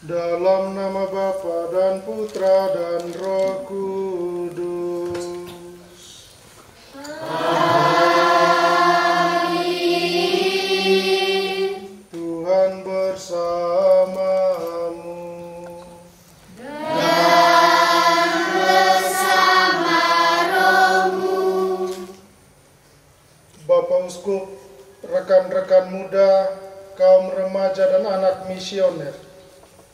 Dalam nama Bapa dan Putra dan Roh Kudus. Amin. Tuhan bersamamu. Dan bersama rohmu. Bapak Uskup, rekan-rekan muda, kaum remaja dan anak misioner,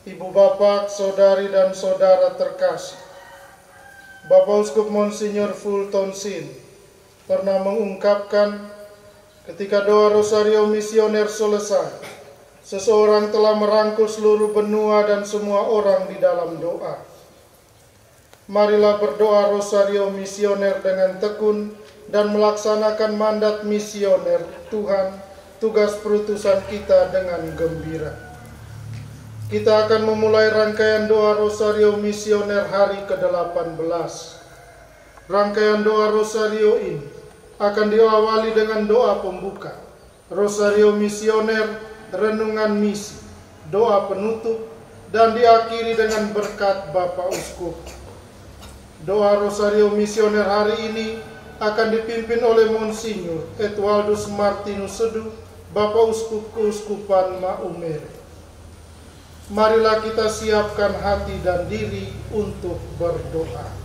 Ibu bapak, saudari dan saudara terkasih, Bapak Uskup Monsinyur Fulton Sheen pernah mengungkapkan ketika doa Rosario Misioner selesai, seseorang telah merangkul seluruh benua dan semua orang di dalam doa. Marilah berdoa Rosario Misioner dengan tekun dan melaksanakan mandat misioner Tuhan, tugas perutusan kita dengan gembira. Kita akan memulai rangkaian doa Rosario Misioner hari ke-18. Rangkaian doa Rosario ini akan diawali dengan doa pembuka, Rosario Misioner, renungan misi, doa penutup, dan diakhiri dengan berkat Bapak Uskup. Doa Rosario Misioner hari ini akan dipimpin oleh Monsinyur Edwaldus Martinus Seduh, Bapak Uskup Keuskupan Maumere. Marilah kita siapkan hati dan diri untuk berdoa.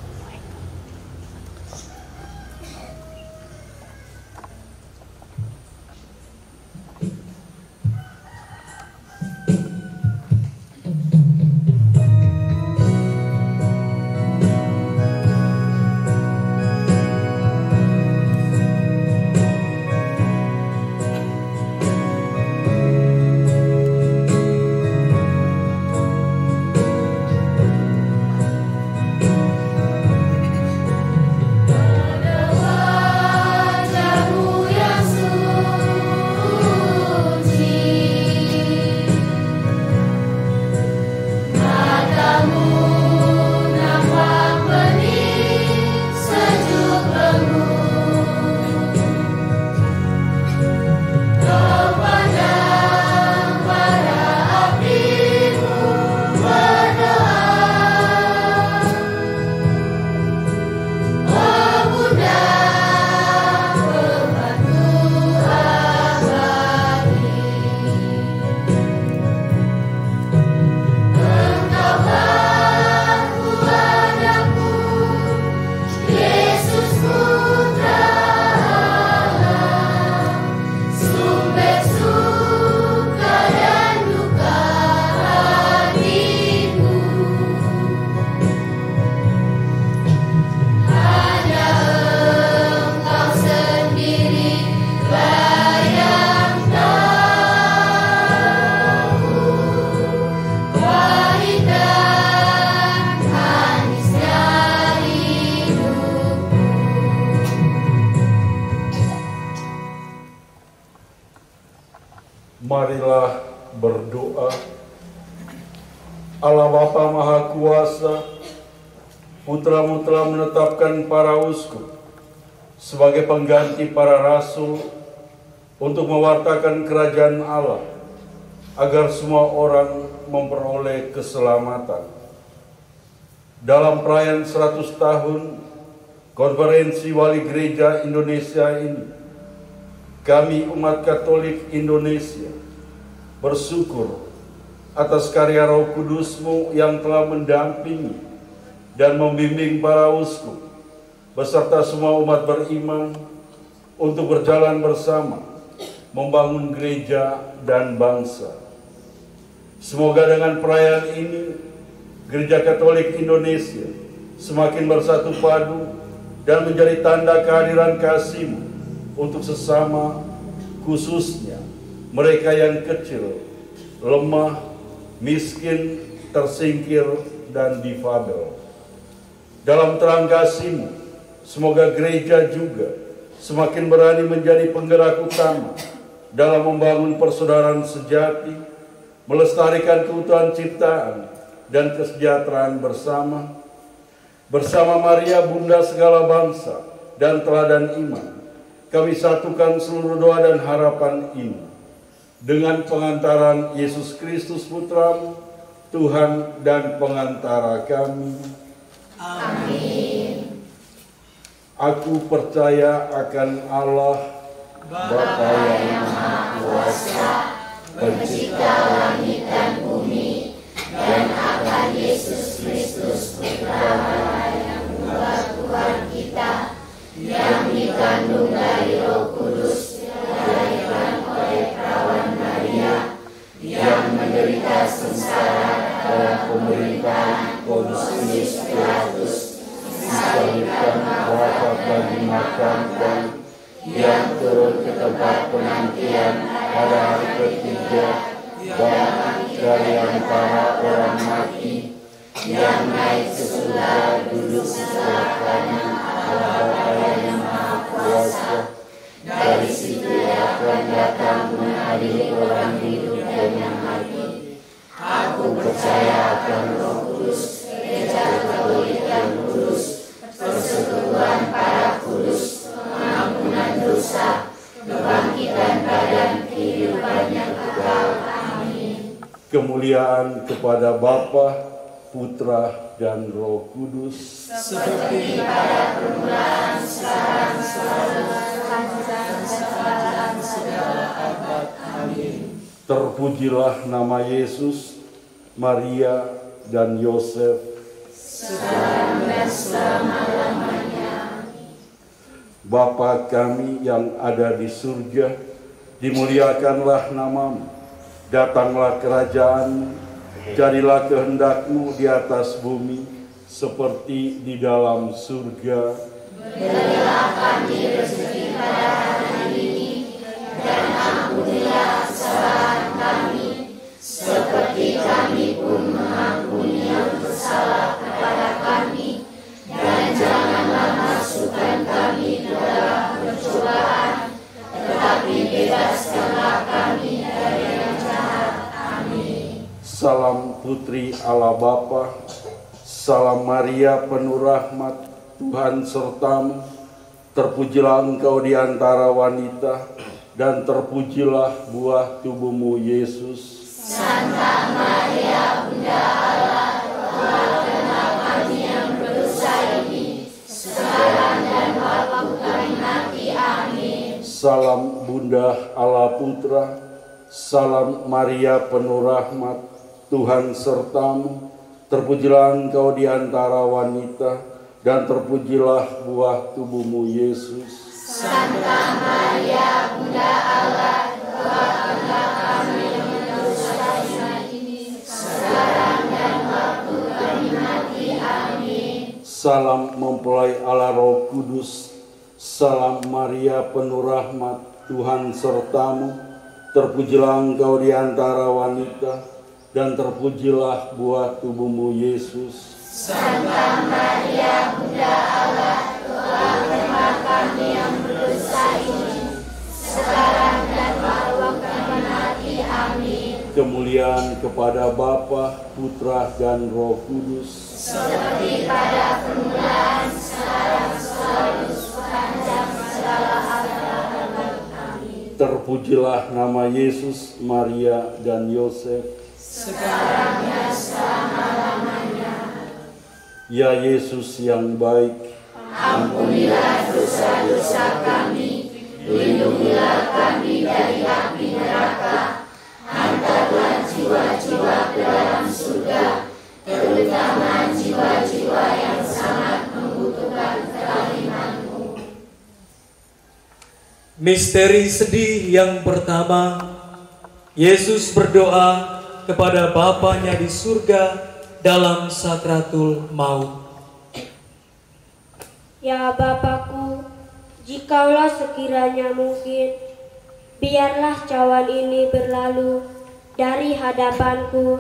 Marilah berdoa. Allah Bapa Maha Kuasa, Putra-Mu telah menetapkan para uskup sebagai pengganti para rasul untuk mewartakan kerajaan Allah, agar semua orang memperoleh keselamatan. Dalam perayaan 100 tahun Konferensi Wali Gereja Indonesia ini, kami umat Katolik Indonesia bersyukur atas karya Roh Kudus-Mu yang telah mendampingi dan membimbing para uskup beserta semua umat beriman untuk berjalan bersama membangun gereja dan bangsa. Semoga dengan perayaan ini Gereja Katolik Indonesia semakin bersatu padu dan menjadi tanda kehadiran kasih-Mu untuk sesama, khususnya mereka yang kecil, lemah, miskin, tersingkir, dan difabel. Dalam terang kasih-Mu, semoga gereja juga semakin berani menjadi penggerak utama dalam membangun persaudaraan sejati, melestarikan keutuhan ciptaan dan kesejahteraan bersama. Bersama Maria, Bunda segala bangsa dan teladan iman, kami satukan seluruh doa dan harapan ini. Dengan pengantaran Yesus Kristus Putra-Mu, Tuhan dan pengantara kami. Amin. Aku percaya akan Allah, Bapa yang Maha Kuasa, Pencipta langit dan bumi, dan akan Yesus Kristus Putra Allah yang Tuhan Tuhan kita, yang dikandung dari Roh Kudus, dilahirkan oleh perawan Maria, yang menderita sengsara dalam pemerintahan Pontius Pilatus, disalibkan, wafat dan dimakamkan, yang turun ke tempat penantian pada hari ketiga, bangkit dari antara orang mati, yang naik ke surga, duduk sebelah kanan Allah Bapa yang Maha Kuasa. Dari situ akan datang mengadili orang hidup dan yang mati. Aku percaya akan Roh Kudus, Gereja Katolik yang kudus, persekutuan para kudus, pengampunan dosa, kebangkitan badan, kehidupan yang kekal. Amin. Kemuliaan kepada Bapa, Putra, dan Roh Kudus, seperti pada permulaan, sekarang, selalu, dan segala abad. Amin. Terpujilah nama Yesus, Maria, dan Yosef, sekarang dan selama-lamanya. Bapa kami yang ada di surga, dimuliakanlah namamu, datanglah kerajaan, jadilah kehendak-Mu di atas bumi, seperti di dalam surga. Berilah kami rezeki pada hari ini, dan ampunilah kesalahan kami, seperti kami pun mengampuni yang bersalah kepada kami, dan janganlah masukkan kami ke dalam pencobaan, tetapi bebaskanlah kami dari yang jahat. Amin. Salam Putri Allah Bapa, salam Maria penuh rahmat, Tuhan sertamu, terpujilah engkau di antara wanita, dan terpujilah buah tubuhmu Yesus. Santa Maria, Bunda Allah, doakanlah kami yang berdosa ini, sekarang dan waktu kami mati. Amin. Salam Bunda Allah Putra, salam Maria penuh rahmat, Tuhan sertamu, terpujilah engkau di antara wanita, dan terpujilah buah tubuhmu Yesus. Santa Maria, Bunda Allah, doakanlah kami yang berdosa ini, sekarang dan waktu kami mati. Amin. Salam mempelai Allah Roh Kudus, salam Maria penuh rahmat, Tuhan sertamu, terpujilah engkau di antara wanita, dan terpujilah buah tubuhmu Yesus. Santa Maria, Bunda Allah, doakanlah kami yang berdosa ini, sekarang dan waktu kami mati. Amin. Kemuliaan kepada Bapa, Putra, dan Roh Kudus, seperti pada permulaan, sekarang, selalu, sepanjang segala abad. Amin. terpujilah nama Yesus, Maria, dan Yosef, sekarang dan selama-lamanya. Ya Yesus yang baik, ampunilah dosa-dosa kami, lindungilah kami dari api neraka, hantarlah jiwa-jiwa ke dalam surga, terutama jiwa-jiwa yang sangat membutuhkan perlindungan-Mu. Misteri sedih yang pertama, Yesus berdoa kepada Bapanya di surga dalam sakratul maut. Ya Bapakku, jikalau sekiranya mungkin, biarlah cawan ini berlalu dari hadapanku,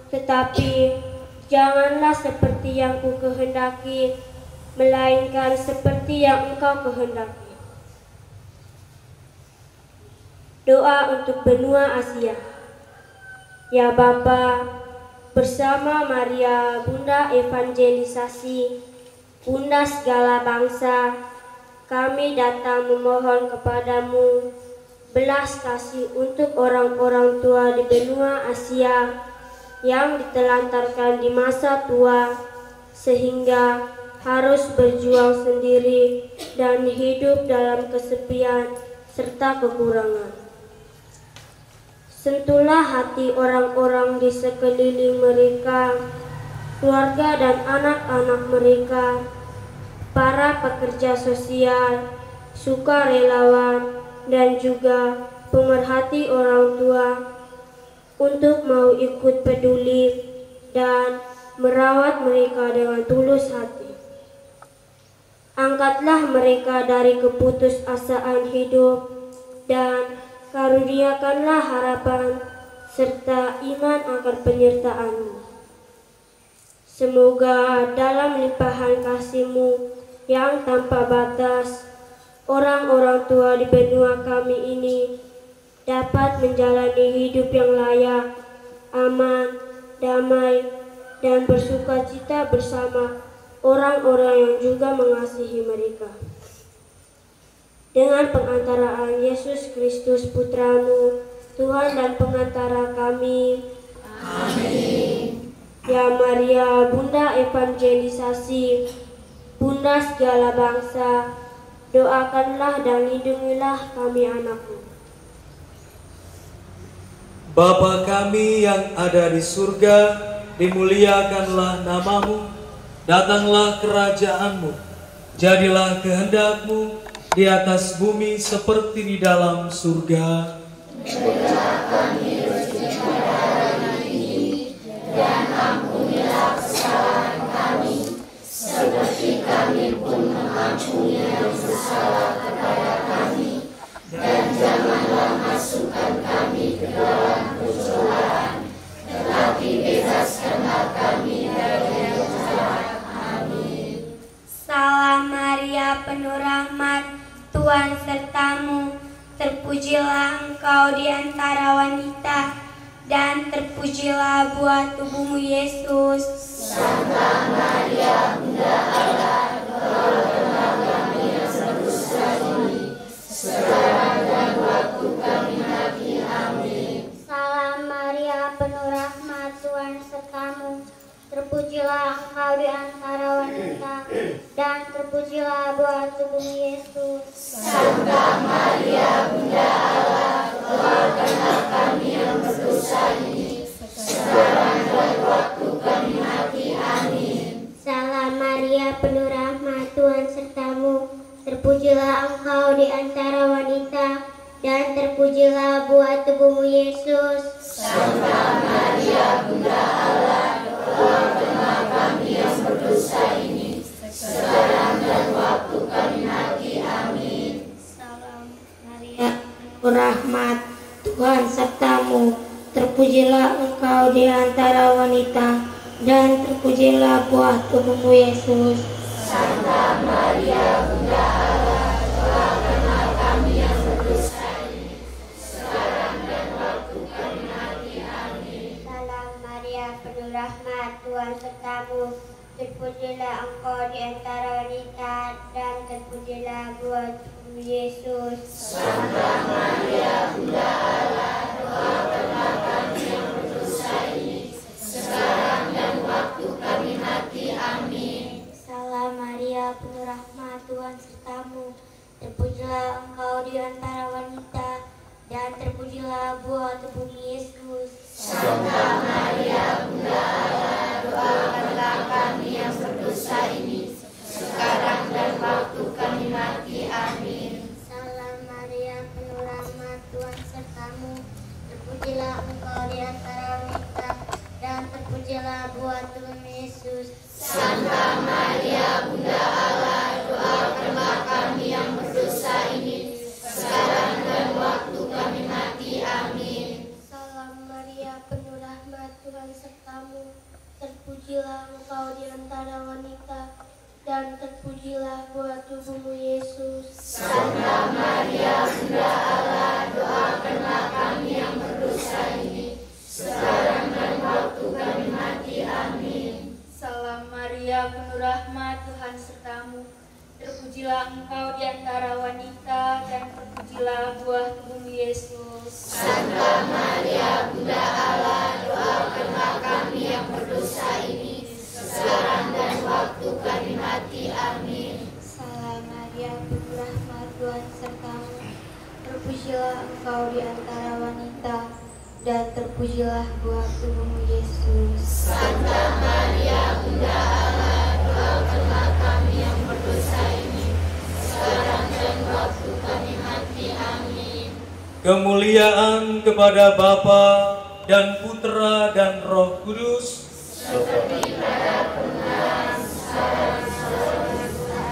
tetapi janganlah seperti yang ku kehendaki, melainkan seperti yang Engkau kehendaki. Doa untuk benua Asia. Ya Bapa, bersama Maria, Bunda Evangelisasi, Bunda segala bangsa, kami datang memohon kepadamu belas kasih untuk orang-orang tua di benua Asia yang ditelantarkan di masa tua, sehingga harus berjuang sendiri dan hidup dalam kesepian serta kekurangan. Sentuhlah hati orang-orang di sekeliling mereka, keluarga dan anak-anak mereka, para pekerja sosial, sukarelawan, dan juga pemerhati orang tua, untuk mau ikut peduli dan merawat mereka dengan tulus hati. Angkatlah mereka dari keputusasaan hidup dan karuniakanlah harapan serta iman akan penyertaan-Mu. Semoga dalam limpahan kasih-Mu yang tanpa batas, orang-orang tua di benua kami ini dapat menjalani hidup yang layak, aman, damai, dan bersukacita bersama orang-orang yang juga mengasihi mereka. Dengan pengantaraan Yesus Kristus Putra-Mu, Tuhan dan pengantara kami. Amin. Ya Maria, Bunda Evangelisasi, Bunda segala bangsa, doakanlah dan lindungilah kami anak-Mu. Bapa kami yang ada di surga, dimuliakanlah nama-Mu, datanglah kerajaan-Mu, jadilah kehendak-Mu di atas bumi seperti di dalam surga. Berilah kami rezeki pada hari ini, dan ampunilah kesalahan kami, seperti kami pun mengampuni yang bersalah kepada kami, dan janganlah masukkan kami ke dalam pencobaan, tetapi bebaskanlah kami dari yang jahat. Amin. Salam Maria, penuh rahmat, Tuhan serta-Mu, terpujilah Engkau di antara wanita, dan terpujilah buah tubuh-Mu Yesus. Santa Maria, Bunda Allah, doakanlah kami yang berdosa ini, sekarang dan waktu kami mati. Amin. Salam Maria, penuh rahmat, Tuhan serta-Mu, terpujilah Engkau di antara wanita, dan terpujilah buah tubuh-Mu Yesus. Santa Maria, Bunda Allah, doakanlah kami yang berdosa ini, sekarang dan waktu kami mati. Amin. Salam Maria, penuh rahmat, Tuhan serta-Mu, terpujilah Engkau di antara wanita, dan terpujilah buah tubuh-Mu Yesus. Santa Maria, Bunda Allah, doakanlah kami yang berdosa ini, sekarang dan waktu kami mati. Amin. Salam Maria, penuh rahmat, Tuhan serta-Mu, terpujilah Engkau di antara wanita, dan terpujilah buah tubuh-Mu Yesus. Santa Maria, Bunda Allah, doakanlah kami yang berdosa ini, sekarang dan waktu kami mati. Amin. Salam Maria, penuh rahmat, Tuhan serta-Mu, terpujilah Engkau di antara wanita, dan terpujilah buah tubuh Yesus. Santa Maria, Bunda Allah, doakanlah kami yang berdosa ini, sekarang dan waktu kami mati. Amin. Salam Maria, penuh rahmat, Tuhan serta-Mu, terpujilah Engkau di antara wanita, dan terpujilah buah tubuh Yesus. Santa Maria, Bunda Allah, doakanlah kami yang berdosa ini, sekarang dan waktu kami mati. Amin. Salam Maria, penuh rahmat, Tuhan serta-Mu, terpujilah Engkau di antara wanita, dan terpujilah buah tubuh Yesus. Santa Maria, Bunda Allah, doakanlah kami yang berdosa ini, sekarang dan waktu kami mati. Amin. Salam Maria, penuh rahmat, Tuhan serta-Mu, terpujilah Engkau di antara wanita, dan terpujilah buah tubuh-Mu Yesus. Santa Maria, Bunda Allah, doakanlah kami yang berdosa ini, sekarang dan waktu kami mati. Amin. Salam Maria, penuh rahmat, Tuhan serta-Mu, terpujilah Engkau di antara wanita, dan terpujilah buah tubuh Yesus. Santa Maria, Bunda Allah, doakanlah kami engkau di antara wanita, dan terpujilah buah tubuhmu Yesus. Santa Maria, Bunda Allah, doakanlah kami yang berdosa ini, sekarang dan waktu kami mati. Amin. Kemuliaan kepada Bapa dan Putra dan Roh Kudus, Seperti pada permulaan, sekarang,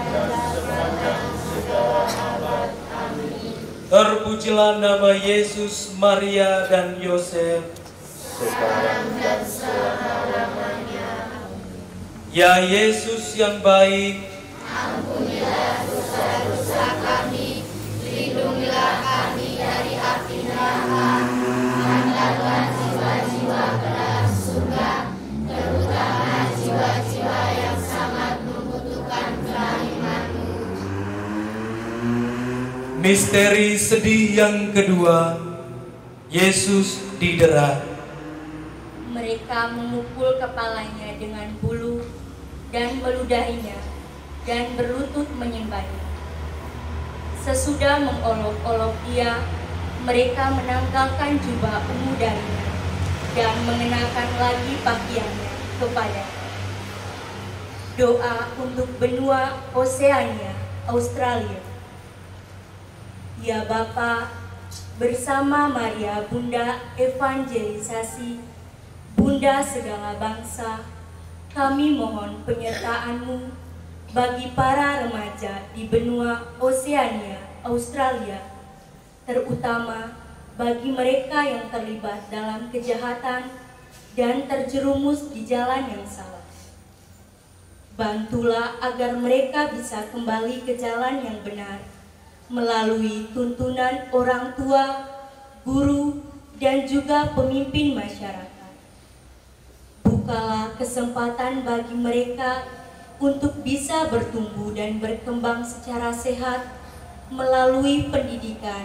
dan sepanjang segala abad. Amin. terpujilah nama Yesus, Maria, dan Yosef, Sekarang dan selama-lamanya. Ya Yesus yang baik, Ampunilah dosa-dosa kami, lindungilah kami dari api neraka, antarlah jiwa-jiwa ke dalam surga, terutama jiwa-jiwa yang sangat membutuhkan kerahiman-Mu. misteri sedih yang kedua, Yesus didera. Mereka memukul kepalanya dengan bulu dan meludahinya dan berlutut menyembahnya. Sesudah mengolok-olok dia, mereka menanggalkan jubah ungu darinya dan mengenakan lagi pakaiannya kepadanya. Doa untuk benua Oseania, Australia. Ya Bapa, bersama Maria Bunda Evangelisasi, Bunda segala bangsa, kami mohon penyertaan-Mu bagi para remaja di benua Oseania, Australia, terutama bagi mereka yang terlibat dalam kejahatan dan terjerumus di jalan yang salah. Bantulah agar mereka bisa kembali ke jalan yang benar melalui tuntunan orang tua, guru, dan juga pemimpin masyarakat. Bukalah kesempatan bagi mereka untuk bisa bertumbuh dan berkembang secara sehat melalui pendidikan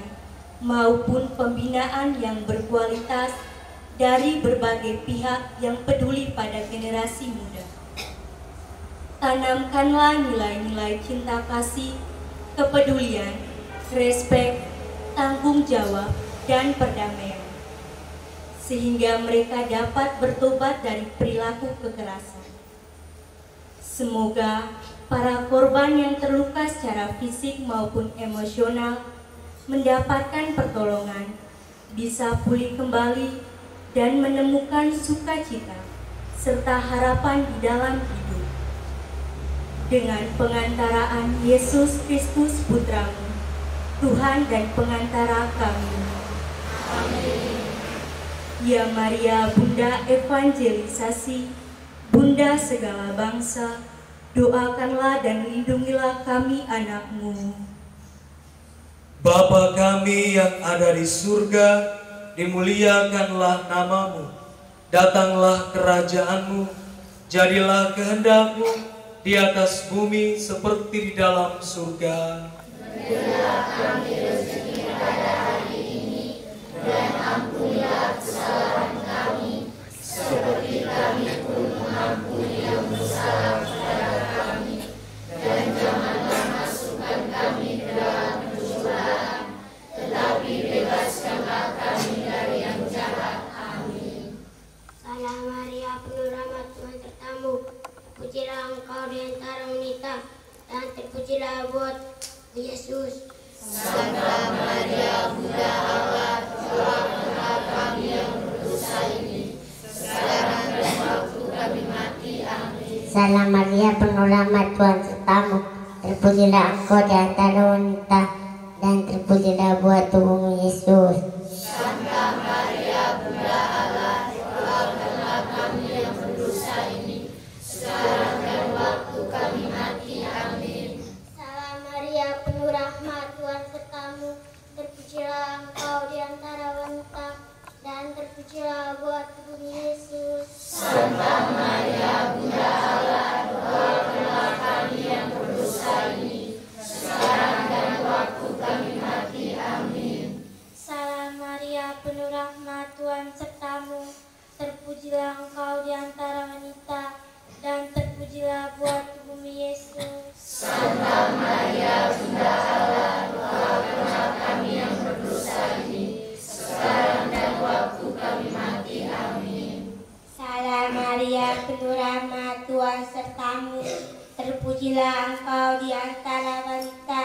maupun pembinaan yang berkualitas dari berbagai pihak yang peduli pada generasi muda. Tanamkanlah nilai-nilai cinta kasih, kepedulian, respek, tanggung jawab, dan perdamaian, sehingga mereka dapat bertobat dari perilaku kekerasan. Semoga para korban yang terluka secara fisik maupun emosional mendapatkan pertolongan, bisa pulih kembali, dan menemukan sukacita serta harapan di dalam hidup. Dengan pengantaraan Yesus Kristus Putra-Mu, Tuhan dan pengantara kami. Amin. Ya Maria, Bunda Evangelisasi, Bunda segala bangsa, doakanlah dan lindungilah kami anak-Mu. Bapa kami yang ada di surga, dimuliakanlah nama-Mu. Datanglah kerajaan-Mu, jadilah kehendak-Mu di atas bumi seperti di dalam surga. Berilah kami rezeki pada hari ini, dan ampunilah kesalahan kami, seperti kami pun mengampuni yang bersalah kepada kami. Dan janganlah masukkan kami ke dalam pencobaan, tetapi bebaskanlah kami dari yang jahat. Amin. Salam Maria, penuh rahmat, Tuhan sertamu. Terpujilah engkau di antara wanita, dan terpujilah buah Yesus. Santa Maria, Bunda Allah, doakanlah kami yang berdosa ini, sekarang dan waktu kami mati. Amin. Salam Maria, penuh rahmat, Tuhan sertamu. Terpujilah engkau di antara wanita, dan terpujilah buah tubuhmu Yesus. Santa Maria, Bunda Allah, doakanlah kami yang berdosa ini, sekarang dan waktu kami mati. Amin. Salam Maria, penuh rahmat, Tuhan sertamu. Terpujilah engkau di antara wanita, dan terpujilah buah tubuhmu Yesus. Santa Maria, Bunda Allah, doakanlah kami yang berdosa ini, sekarang dan waktu kami mati. Amin. Salam Maria, penuh rahmat, Maria, penuh rahmat, Tuhan sertamu. Terpujilah engkau di antara wanita,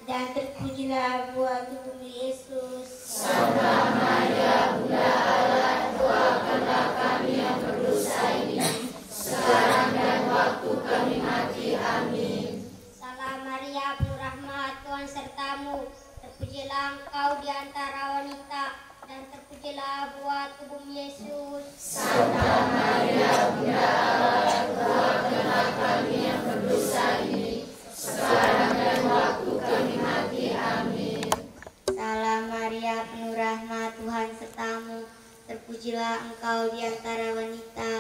dan terpujilah buah tubuhmu Yesus. Santa Maria, Bunda Allah, doakanlah kami yang berdosa ini, sekarang dan waktu kami mati. Amin. Salam Maria, penuh rahmat, Tuhan sertamu. Terpujilah engkau di antara wanita, dan terpujilah buah tubuhmu Yesus. Santa Maria, Bunda Allah, doakanlah kami yang berdosa ini, sekarang dan waktu kami mati. Amin. Salam Maria, penuh rahmat, Tuhan sertamu. Terpujilah engkau di antara wanita,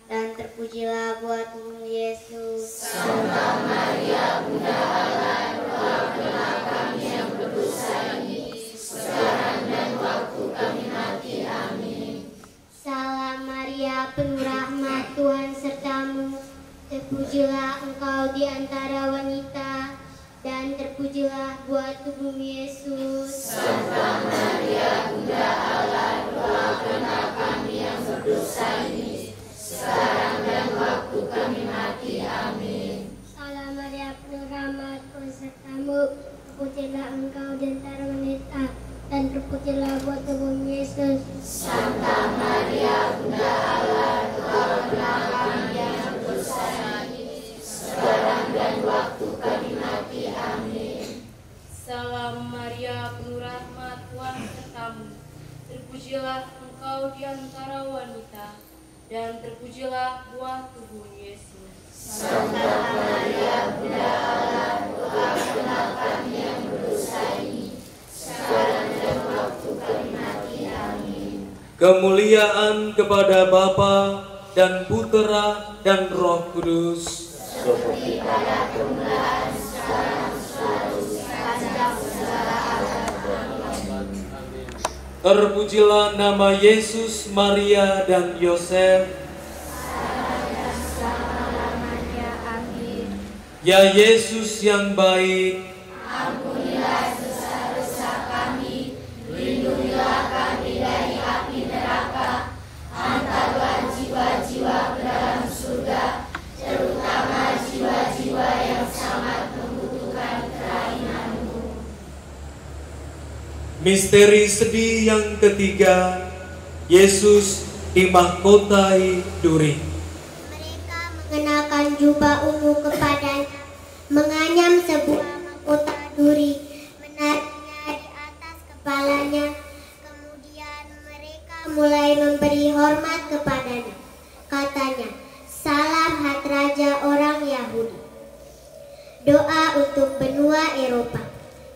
dan terpujilah buah tubuhmu Yesus. Santa Maria, Bunda Allah, doakanlah kami yang berdosa ini, sekarang dan waktu kami mati. Amin. Salam Maria, penuh rahmat, Tuhan sertamu. Terpujilah engkau di antara wanita, dan terpujilah buah tubuhmu Yesus. Santa Maria, Bunda Allah, doakanlah kami yang berdosa ini, sekarang dan waktu kami mati. Amin. Salam Maria, penuh rahmat, Tuhan sertamu. Terpujilah engkau di antara wanita, dan terpujilah buah tubuhmu Yesus. Santa Maria, Bunda Allah, doakanlah kami yang berdosa ini, sekarang dan waktu kami mati. Amin. Salam Maria, penuh rahmat, Tuhan sertamu. Terpujilah engkau di antara wanita, dan terpujilah buah tubuh Yesus. Santa Maria, Bunda Allah, doakanlah kami yang berdosa ini, sekarang dan waktu kami mati. Amin. Kemuliaan kepada Bapa dan Putera dan Roh Kudus. Seperti pada permulaan, sekarang, selalu, sepanjang segala abad. Amin. Terpujilah nama Yesus, Maria, dan Yosef. Ya Yesus yang baik, Ampunilah dosa-dosa kami, lindungilah kami dari api neraka, hantarlah jiwa-jiwa ke dalam surga, terutama jiwa-jiwa yang sangat membutuhkan kerahiman-Mu. misteri sedih yang ketiga, Yesus dimahkotai duri. Mereka mengenakan jubah ungu kepadanya, menganyam sebuah mahkota duri, menariknya di atas kepalanya. Kemudian mereka mulai memberi hormat kepadanya. Katanya, "Salam hat raja orang Yahudi." Doa untuk benua Eropa.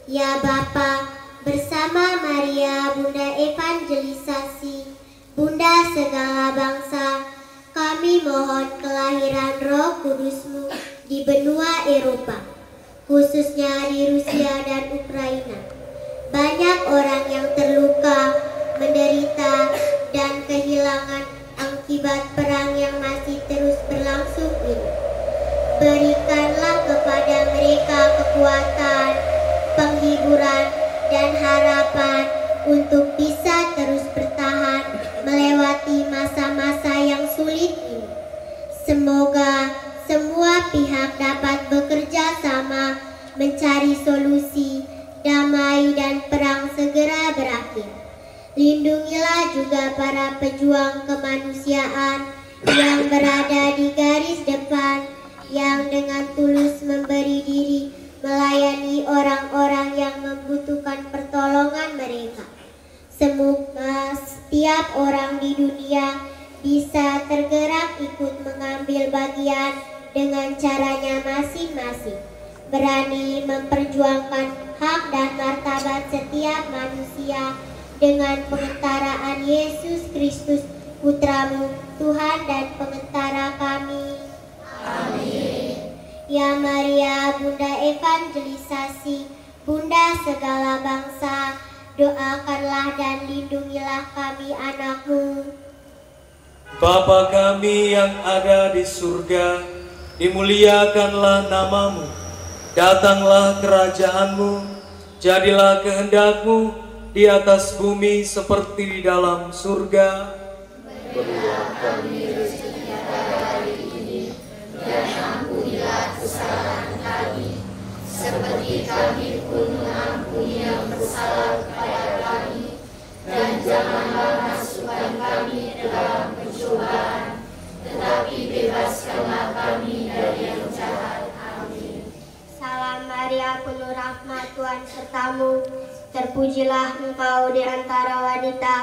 Ya Bapa, bersama Maria, Bunda Evangelisasi, Bunda segala bangsa, kami mohon kelahiran Roh Kudus-Mu di benua Eropa, khususnya di Rusia dan Ukraina. Banyak orang yang terluka, menderita, dan kehilangan akibat perang yang masih terus berlangsung ini. Berikanlah kepada mereka kekuatan, penghiburan, dan harapan untuk bisa terus bertahan melewati masa-masa yang sulit ini. Semoga semua pihak dapat bekerja sama mencari solusi, damai dan perang segera berakhir. Lindungilah juga para pejuang kemanusiaan yang berada di garis depan, yang dengan tulus memberi diri melayani orang-orang yang membutuhkan pertolongan mereka. Semoga setiap orang di dunia bisa tergerak ikut mengambil bagian dengan caranya masing-masing, berani memperjuangkan hak dan martabat setiap manusia dengan pengentaraan Yesus Kristus, Putra-Mu, Tuhan dan Pengentara kami. Amin. Ya Maria, Bunda Evangelisasi, Bunda segala bangsa, doakanlah dan lindungilah kami anak-Mu. Bapa kami yang ada di surga, dimuliakanlah nama-Mu. Datanglah kerajaan-Mu, jadilah kehendak-Mu di atas bumi seperti di dalam surga. Berilah kami rezeki pada hari bebaskanlah kami dari yang jahat. Amin. Salam Maria, penuh rahmat, Tuhan sertamu. Terpujilah engkau di antara wanita,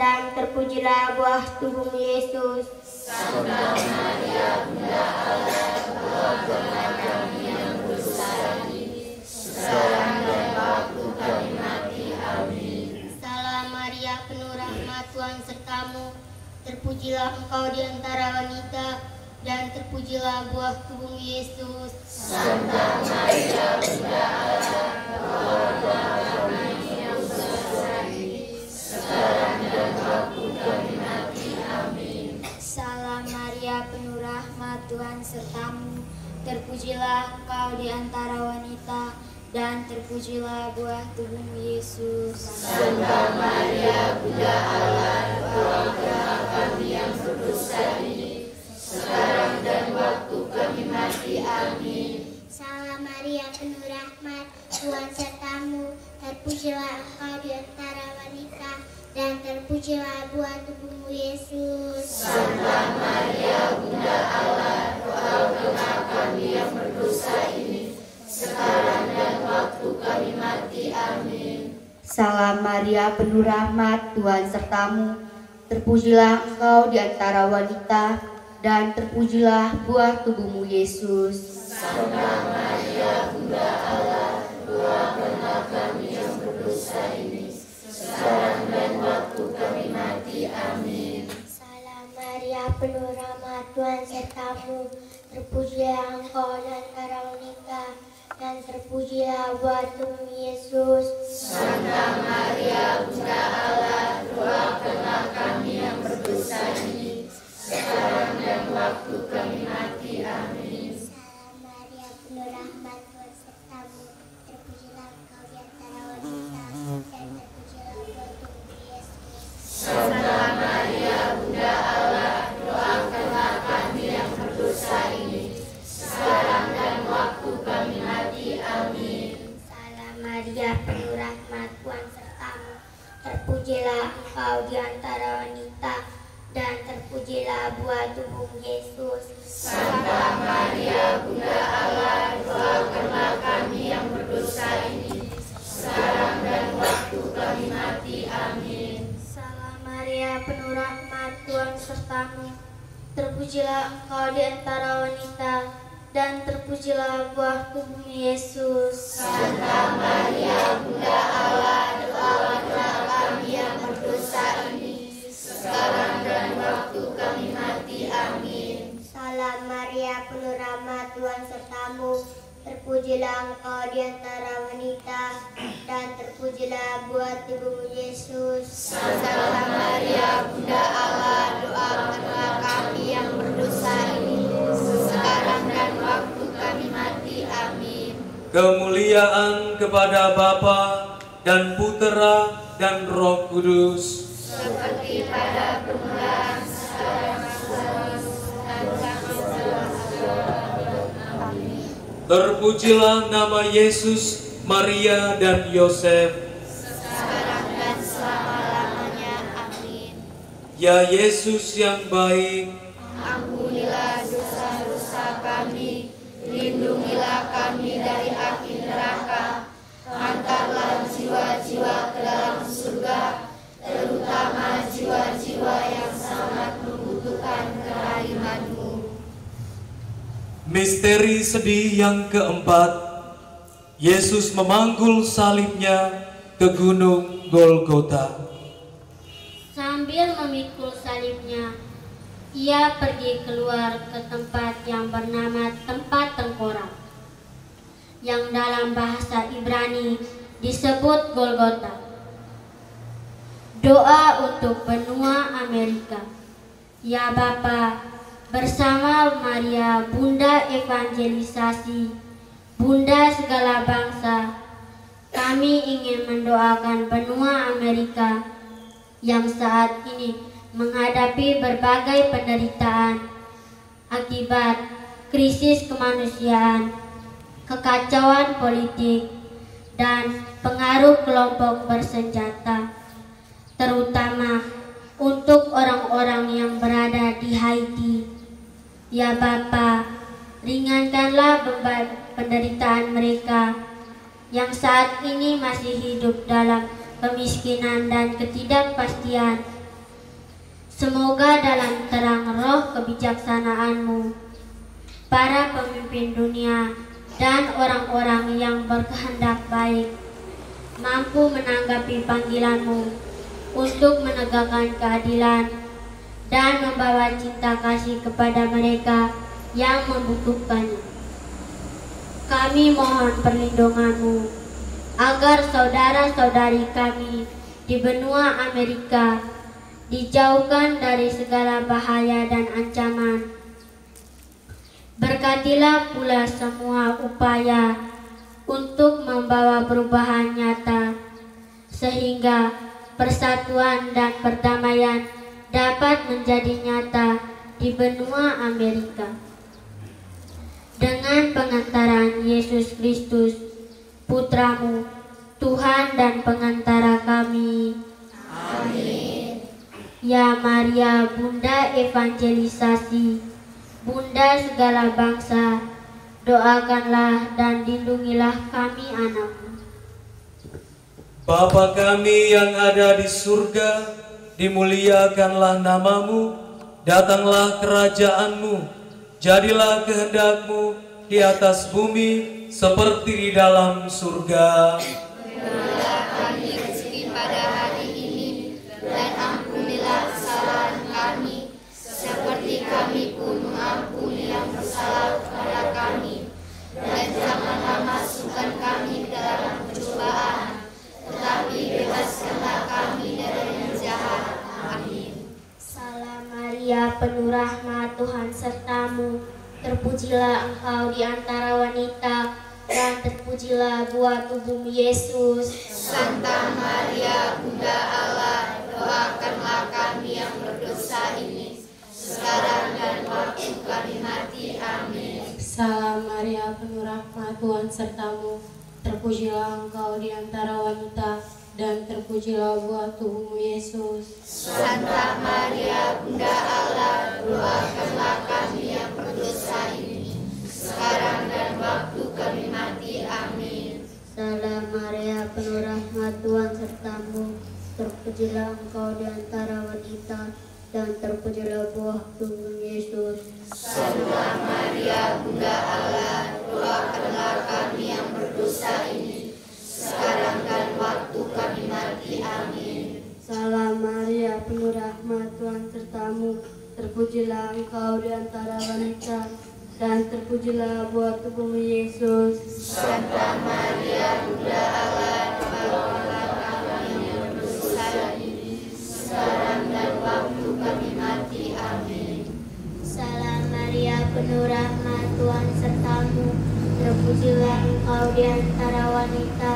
dan terpujilah buah tubuhmu Yesus. Santa Maria, Bunda Allah, doakanlah kami yang berdosa ini, sekarang dan waktu kami mati. Amin. Salam Maria, penuh rahmat, Tuhan sertamu. Terpujilah engkau di antara wanita, dan terpujilah buah tubuhmu Yesus. Santa Maria, Bunda Allah, doakanlah kami yang berdosa ini, sekarang dan waktu kami mati. Amin. Salam Maria, penuh rahmat, Tuhan sertamu. Terpujilah engkau di antara wanita, dan terpujilah buah tubuhmu Yesus. Santa Maria, Bunda Allah, doakanlah kami yang berdosa ini, sekarang dan waktu kami mati. Amin. Salam Maria, penuh rahmat, Tuhan sertamu. Terpujilah engkau di antara wanita, dan terpujilah buah tubuhmu Yesus. Santa Maria, Bunda Allah, doakanlah kami yang berdosa ini, sekarang dan waktu kami mati. Amin. Salam Maria, penuh rahmat, Tuhan sertamu. Terpujilah engkau di antara wanita, dan terpujilah buah tubuhmu Yesus. Santa Maria, Bunda Allah, doakanlah kami yang berdosa ini, sekarang dan waktu kami mati. Amin. Salam Maria, penuh rahmat, Tuhan sertamu. Terpujilah engkau di antara wanita, dan terpujilah buah tubuhmu Yesus. Santa Maria, Bunda Allah, doakanlah kami yang berdosa ini, sekarang dan waktu kami mati. Amin. Salam Maria, penuh rahmat, Tuhan sertamu. Terpujilah engkau di antara wanita, dan terpujilah buah tubuhmu Yesus. Santa Maria, Bunda Allah, doakanlah kami yang berdosa ini, sekarang dan waktu kami mati. Amin. Salam Maria, penuh rahmat, Tuhan sertamu. Terpujilah engkau di antara wanita, dan terpujilah buah tubuhmu Yesus. Santa Maria, Bunda Allah, doakanlah kami yang berdosa ini, sekarang dan waktu kami mati. Amin. Salam Maria, penuh rahmat, Tuhan sertamu. Terpujilah engkau di antara wanita, dan terpujilah buah tubuhmu Yesus. Santa Maria, Bunda Allah, doakanlah kami yang berdosa ini, sekarang dan waktu kami mati. Amin. Salam Maria, penuh rahmat, Tuhan sertamu. Terpujilah engkau di antara wanita, dan terpujilah buah tubuhmu Yesus. Santa Maria, Bunda Allah, doakanlah kami yang berdosa ini, sekarang dan waktu kami mati. Amin. Kemuliaan kepada Bapa dan Putera dan Roh Kudus, Seperti pada permulaan, sekarang, dan Amin. terpujilah nama Yesus, Maria dan Yosef. Sekarang dan selama-lamanya. Amin. Ya Yesus yang baik, Ampunilah dosa-dosa kami, lindungilah kami dari api neraka, antarlah jiwa-jiwa ke dalam surga, terutama jiwa-jiwa yang sangat membutuhkan kerahiman-Mu. misteri sedih yang keempat, Yesus memanggul salibnya ke gunung Golgota. Sambil memikul salibnya, ia pergi keluar ke tempat yang bernama tempat tengkorak, yang dalam bahasa Ibrani disebut Golgota. Doa untuk benua Amerika. Ya Bapa, bersama Maria, Bunda Evangelisasi, Bunda segala bangsa, kami ingin mendoakan benua Amerika yang saat ini menghadapi berbagai penderitaan akibat krisis kemanusiaan, kekacauan politik, dan pengaruh kelompok bersenjata, terutama untuk orang-orang yang berada di Haiti. Ya Bapa, ringankanlah beban penderitaan mereka yang saat ini masih hidup dalam kemiskinan dan ketidakpastian. Semoga dalam terang roh kebijaksanaan-Mu, para pemimpin dunia dan orang-orang yang berkehendak baik mampu menanggapi panggilan-Mu untuk menegakkan keadilan dan membawa cinta kasih kepada mereka yang membutuhkannya. Kami mohon perlindungan-Mu agar saudara-saudari kami di benua Amerika dijauhkan dari segala bahaya dan ancaman. Berkatilah pula semua upaya untuk membawa perubahan nyata, sehingga persatuan dan perdamaian dapat menjadi nyata di benua Amerika. Dengan pengantaran Yesus Kristus, Putra-Mu, Tuhan dan pengantara kami. Amin. Ya Maria, Bunda evangelisasi, Bunda segala bangsa, doakanlah dan lindungilah kami anak-Mu. Bapa kami yang ada di surga, dimuliakanlah nama-Mu, datanglah kerajaan-Mu, jadilah kehendak-Mu di atas bumi seperti di dalam surga. Berilah kami rezeki pada hari ini, dan ampunilah kesalahan kami, seperti kami pun mengampuni yang bersalah kepada kami. Dan janganlah masukkan kami ke dalam pencobaan, tetapi bebaskanlah kami dari yang jahat. Amin. Salam Maria, penuh rahmat, Tuhan serta-Mu. Terpujilah Engkau di antara wanita, dan terpujilah buah tubuh-Mu Yesus. Santa Maria, Bunda Allah, doakanlah kami yang berdosa ini, sekarang dan waktu kami mati. Amin. Salam Maria, penuh rahmat, Tuhan serta-Mu. Terpujilah Engkau di antara wanita, dan terpujilah buah tubuh-Mu Yesus. Santa Maria, Bunda Allah, doakanlah kami yang berdosa ini, sekarang dan waktu kami mati. Amin. Salam Maria, penuh rahmat, Tuhan serta-Mu. Terpujilah Engkau di antara wanita, dan terpujilah buah tubuh Yesus. Santa Maria, Bunda Allah, doakanlah kami yang berdosa ini, sekarang dan waktu kami mati. Amin. Salam Maria, penuh rahmat, Tuhan serta-Mu. Terpujilah Engkau di antara wanita, dan terpujilah buah tubuh Yesus. Santa Maria, Bunda Allah, doakanlah kami yang berdosa ini, sekarang dan waktu kami mati. Amin. Salam Maria, penuh rahmat, Tuhan serta-Mu. Terpujilah Engkau di antara wanita,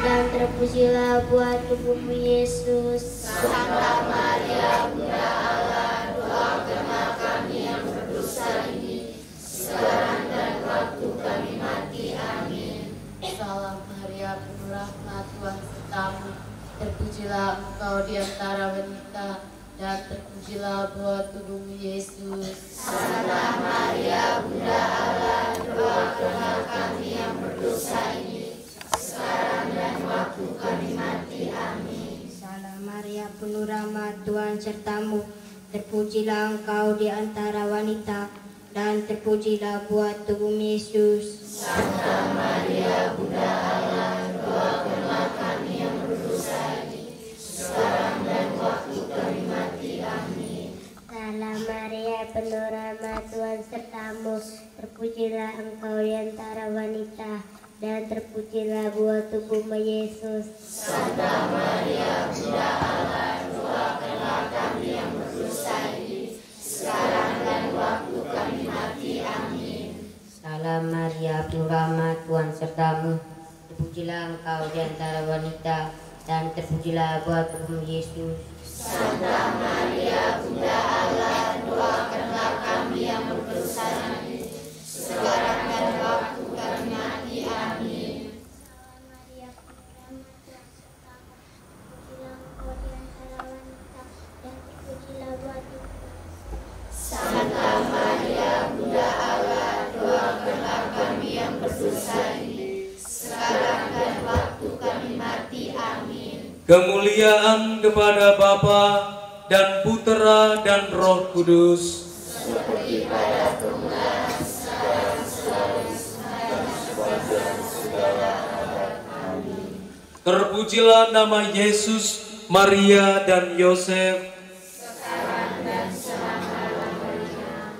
dan terpujilah buah tubuh Yesus. Santa Maria, Bunda Allah, doakanlah kami yang berdosa ini, sekarang dan waktu kami mati. Amin. Salam Maria, penuh rahmat, Tuhan serta-Mu. Terpujilah Engkau di antara wanita, dan terpujilah buah tubuh Yesus. Santa Maria, Bunda Allah, doakanlah kami yang berdosa ini, sekarang dan waktu kami mati. Amin. Salam Maria, penuh rahmat, Tuhan serta-Mu. Terpujilah Engkau di antara wanita, dan terpujilah buah tubuh Yesus. Santa Maria, Bunda Allah, doakanlah kami yang berdosa ini, sekarang dan waktu kami mati. Amin. Salam Maria, penuh rahmat, Tuhan serta-Mu. Terpujilah Engkau di antara wanita, dan terpujilah buah tubuh Yesus. Santa Maria, Bunda Allah, doakanlah kami yang berdosa ini, sekarang dan waktu kami mati. Amin. Salam Maria, penuh rahmat, Tuhan serta-Mu. Terpujilah Engkau di antara wanita, dan terpujilah buah tubuh Yesus. Santa Maria, Bunda Allah, doakanlah kami yang berdosa ini, sekarang dan waktu kami mati. Amin. Salam Maria, penuh rahmat, Tuhan serta-Mu. Terpujilah Engkau di antara wanita, dan terpujilah buah tubuh. Santa Maria, Kemuliaan kepada Bapa dan Putera dan Roh Kudus, seperti pada permulaan, sekarang, selalu, dan sepanjang segala abad. Amin. Terpujilah nama Yesus, Maria dan Yosef, Sekarang dan selama-lamanya.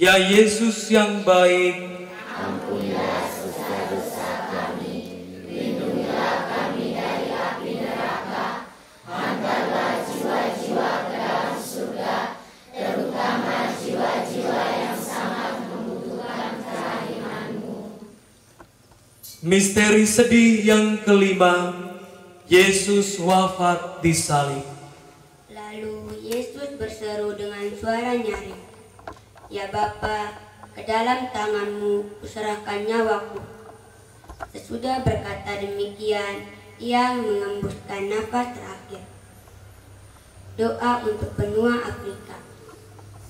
Ya Yesus yang baik, Ampunilah dosa-dosa kami, lindungilah kami dari api neraka, hantarlah jiwa-jiwa ke dalam surga, terutama jiwa-jiwa yang sangat membutuhkan kerahiman-Mu. misteri sedih yang kelima, Yesus wafat di salib. Lalu Yesus berseru dengan suara nyaring, "Ya Bapa, ke dalam tangan-Mu kuserahkan nyawaku." Sesudah berkata demikian, Ia mengembuskan nafas terakhir. Doa untuk benua Afrika.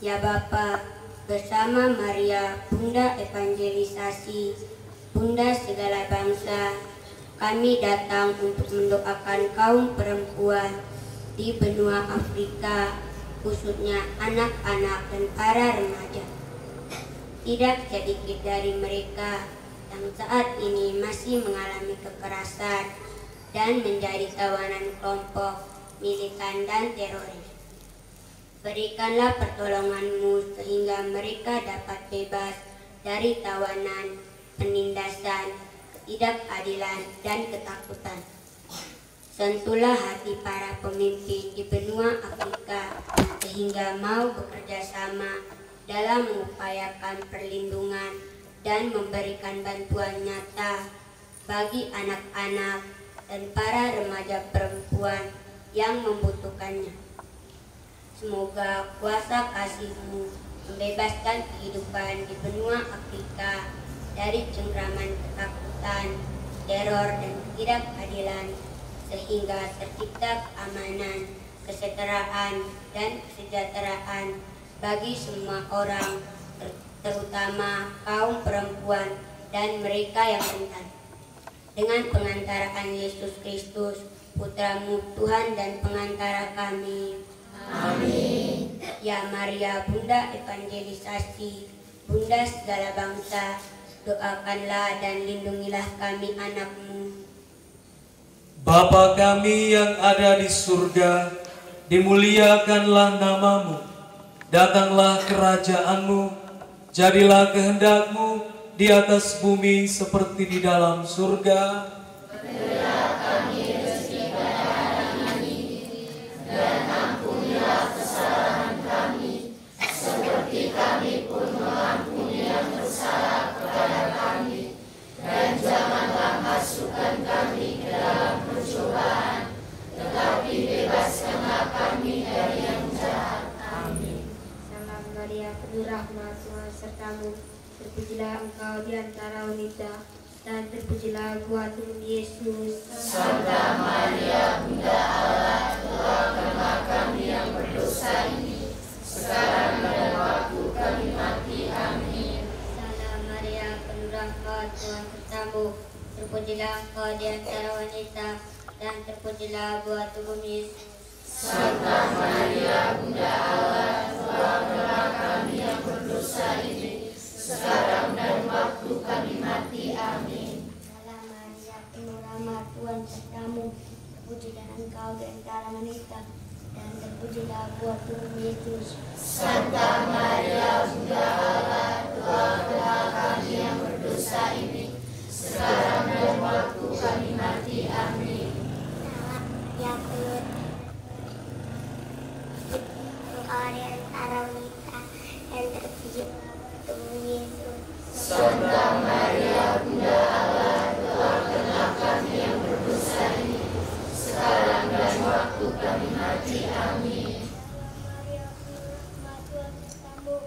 Ya Bapa, bersama Maria, Bunda Evangelisasi, Bunda segala bangsa, kami datang untuk mendoakan kaum perempuan di benua Afrika, khususnya anak-anak dan para remaja. Tidak sedikit dari mereka yang saat ini masih mengalami kekerasan dan menjadi tawanan kelompok militan dan teroris. Berikanlah pertolongan-Mu sehingga mereka dapat bebas dari tawanan, penindasan, ketidakadilan, dan ketakutan. Sentuhlah hati para pemimpin di benua Afrika sehingga mau bekerja sama dalam mengupayakan perlindungan dan memberikan bantuan nyata bagi anak-anak dan para remaja perempuan yang membutuhkannya. Semoga kuasa kasih-Mu membebaskan kehidupan di benua Afrika dari cengkraman ketakutan, teror, dan ketidakadilan, sehingga tercipta keamanan, kesetaraan, dan kesejahteraan bagi semua orang, terutama kaum perempuan dan mereka yang rentan. Dengan pengantaraan Yesus Kristus, Putra-Mu Tuhan dan pengantara kami. Amin. Ya Maria, Bunda Evangelisasi, Bunda segala bangsa, doakanlah dan lindungilah kami anak-Mu. Bapa kami yang ada di surga, dimuliakanlah nama-Mu. Datanglah kerajaan-Mu, jadilah kehendak-Mu di atas bumi seperti di dalam surga. Berilah kami rezeki pada hari ini, dan ampunilah kesalahan kami, seperti kami pun mengampuni yang bersalah kepada kami. Dan janganlah masukkan kami ke dalam pencobaan, tetapi bebaskanlah kami dari yang jahat. Amin. Salam Maria, penuh rahmat, Tuhan serta-Mu. Terpujilah Engkau di antara wanita, dan terpujilah buah tubuh Yesus. Santa Maria, Bunda Allah, doakanlah kami yang berdosa ini, sekarang dan waktu kami mati. Amin. Salam Maria, penuh rahmat, Tuhan serta-Mu. Terpujilah Engkau di antara wanita, dan terpujilah buah tubuh Yesus. Santa Maria, Bunda Allah, doakanlah kami yang berdosa ini, sekarang dan waktu kami mati. Amin. Salam Maria, penuh rahmat, Tuhan serta-Mu. Terpujilah Engkau di antara wanita, dan terpujilah buah tubuh Yesus. Santa Maria, Bunda Allah, doakanlah kami yang berdosa ini, sekarang dan waktu kami mati. Amin. Ya penuh Engkau di antara wanita, dan terpujilah tubuh Yesus. Santa Maria, Bunda Allah, doakanlah kami yang berdosa ini, sekarang dan waktu kami mati. Amin. Maria, penuh rahmat, Tuhan serta-Mu.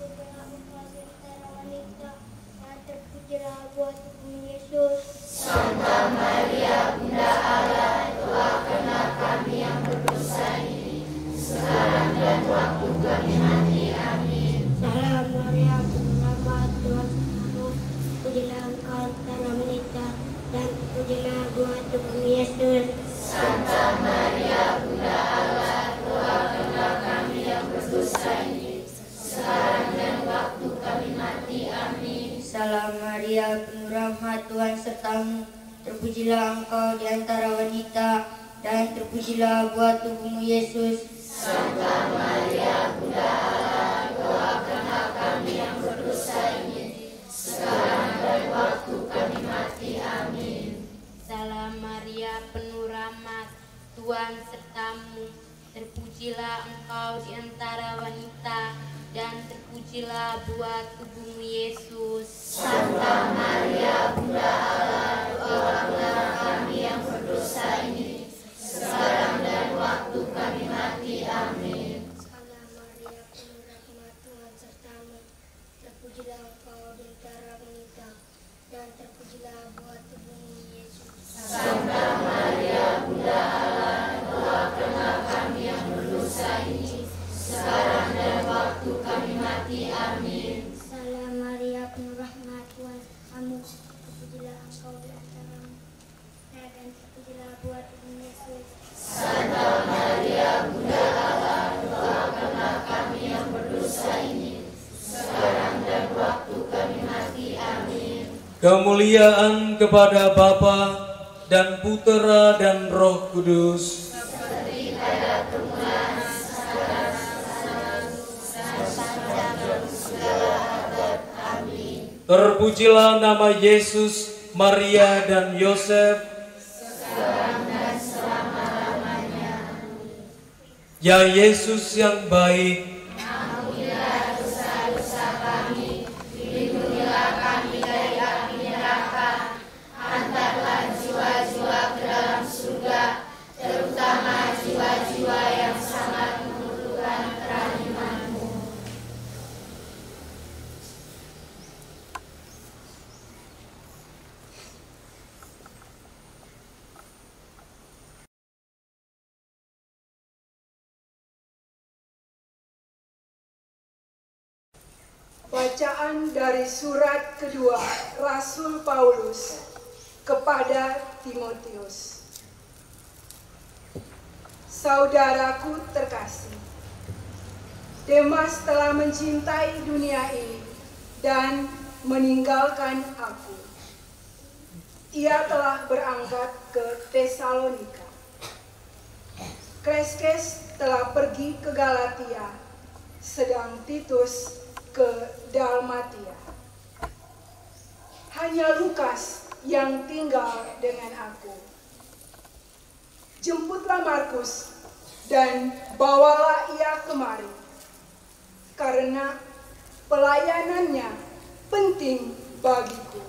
Terpujilah Engkau di antara wanita, dan terpujilah buah tubuh Yesus. Santa Maria, Bunda Allah, doakanlah kami yang berdosa ini, sekarang dan waktu kami mati. Amin. Salam Maria, penuh rahmat, Tuhan serta-Mu. Terpujilah Engkau di antara wanita, dan terpujilah buah tubuh Yesus. Maria, penuh rahmat, Tuhan sertamu. Terpujilah engkau di antara wanita, dan terpujilah buah tubuhmu Yesus. Santa Maria, Bunda Allah, doakanlah kami yang berdosa ini, sekarang dan waktu kami mati. Amin. Salam Maria, penuh rahmat, Tuhan sertamu. Terpujilah engkau di antara wanita, dan terpujilah buah tubuhmu Yesus. Santa Maria, Bunda Allah, doakanlah kami yang berdosa ini, sekarang dan waktu kami mati. Amin. Salam Maria, penuh rahmat, Tuhan sertamu. Terpujilah engkau di antara wanita, dan terpujilah buah tubuhmu Yesus. Santa Maria, Bunda Allah, doakanlah kami yang berdosa ini, sekarang dan waktu kami mati. Amin. Salam Maria, penuh rahmat, Tuhan sertamu. Terpujilah engkau di antara wanita, dan terpujilah buah tubuhmu Yesus. Santa Maria, Bunda Allah, doakanlah kami yang berdosa ini, sekarang dan waktu kami mati. Amin. Kemuliaan kepada Bapa dan Putera dan Roh Kudus. Seperti pada permulaan, sekarang, selalu, dan sepanjang segala abad. Amin. Terpujilah nama Yesus, Maria dan Yosef. Sekarang dan selama-lamanya. Ya Yesus yang baik, ampunilah dosa-dosa kami, lindungilah kami dari api neraka, hantarlah jiwa-jiwa ke dalam surga, terutama jiwa-jiwa yang sangat membutuhkan kerahiman-Mu. Bacaan dari surat kedua Rasul Paulus kepada Timotius. Saudaraku terkasih, Demas telah mencintai dunia ini dan meninggalkan aku. Ia telah berangkat ke Tesalonika. Kreskes telah pergi ke Galatia, sedang Titus ke Dalmatia. Hanya Lukas yang tinggal dengan aku. Jemputlah Markus dan bawalah ia kemari, karena pelayanannya penting bagiku.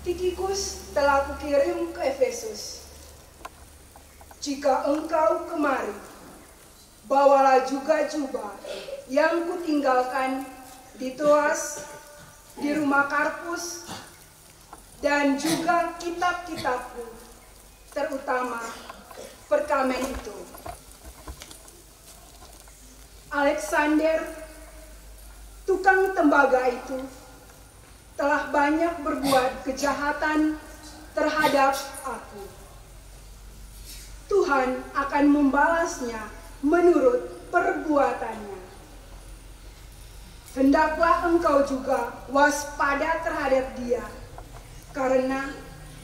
Tikikus telah kukirim ke Efesus. Jika engkau kemari, bawalah juga jubah yang kutinggalkan di Troas, di rumah Karpus, dan juga kitab-kitabku, terutama perkamen itu. Alexander, tukang tembaga itu, telah banyak berbuat kejahatan terhadap aku. Tuhan akan membalasnya menurut perbuatannya. Hendaklah engkau juga waspada terhadap dia, karena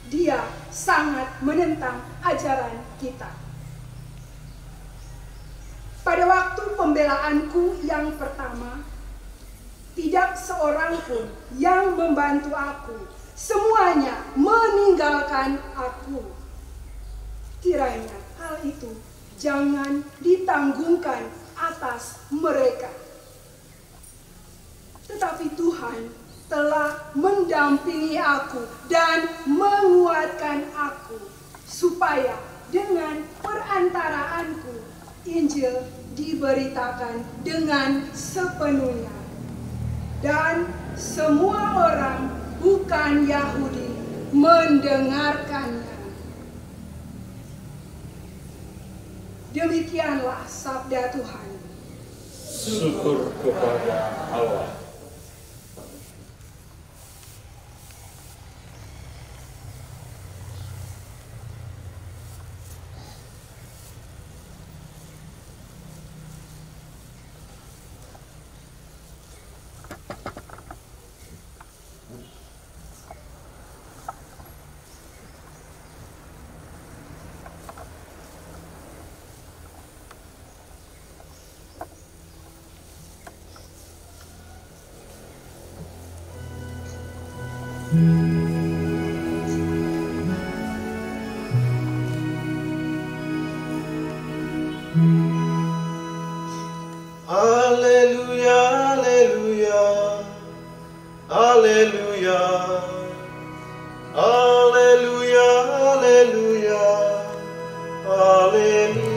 dia sangat menentang ajaran kita. Pada waktu pembelaanku yang pertama, tidak seorang pun yang membantu aku. Semuanya meninggalkan aku. Kiranya hal itu jangan ditanggungkan atas mereka. Tetapi Tuhan telah mendampingi aku dan menguatkan aku, supaya dengan perantaraanku Injil diberitakan dengan sepenuhnya. Dan semua orang bukan Yahudi mendengarkannya. Demikianlah sabda Tuhan. Syukur kepada Allah. Haleluya, haleluya, haleluya, haleluya, haleluya, haleluya.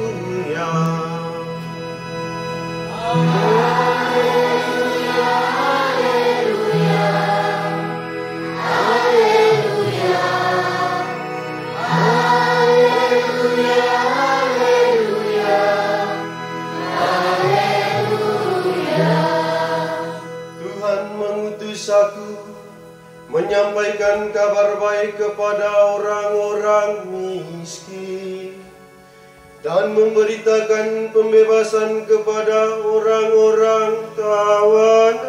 Aku menyampaikan kabar baik kepada orang-orang miskin dan memberitakan pembebasan kepada orang-orang tawanan.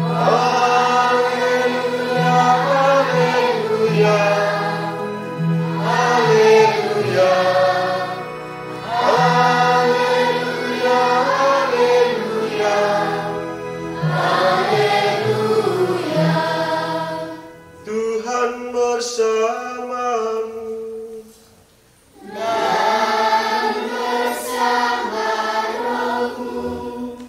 Haleluya, haleluya, haleluya, haleluya, haleluya. Tuhan bersamamu dan bersama rohmu.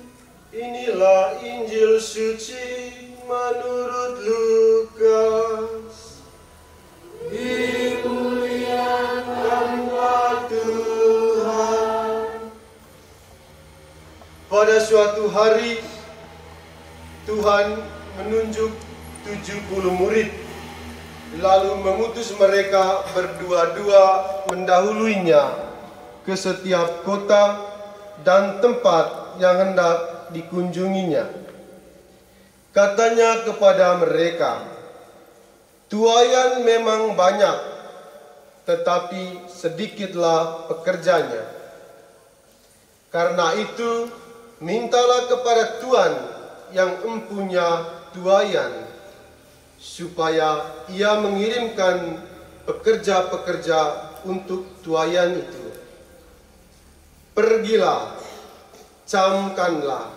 Inilah Injil suci menurut Lukas. Dimuliakanlah Tuhan. Pada suatu hari Tuhan menunjuk 70 murid, lalu mengutus mereka berdua-dua mendahuluinya ke setiap kota dan tempat yang hendak dikunjunginya. Katanya kepada mereka, "Tuaian memang banyak, tetapi sedikitlah pekerjanya. Karena itu, mintalah kepada Tuhan yang empunya tuaian, supaya ia mengirimkan pekerja-pekerja untuk tuaian itu. Pergilah, camkanlah,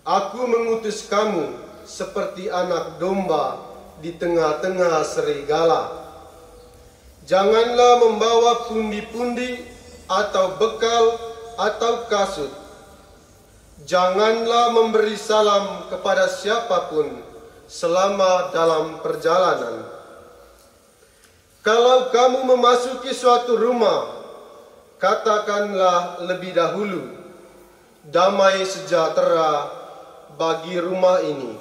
aku mengutus kamu seperti anak domba di tengah-tengah serigala. Janganlah membawa pundi-pundi atau bekal atau kasut. Janganlah memberi salam kepada siapapun selama dalam perjalanan. Kalau kamu memasuki suatu rumah, katakanlah lebih dahulu, damai sejahtera bagi rumah ini.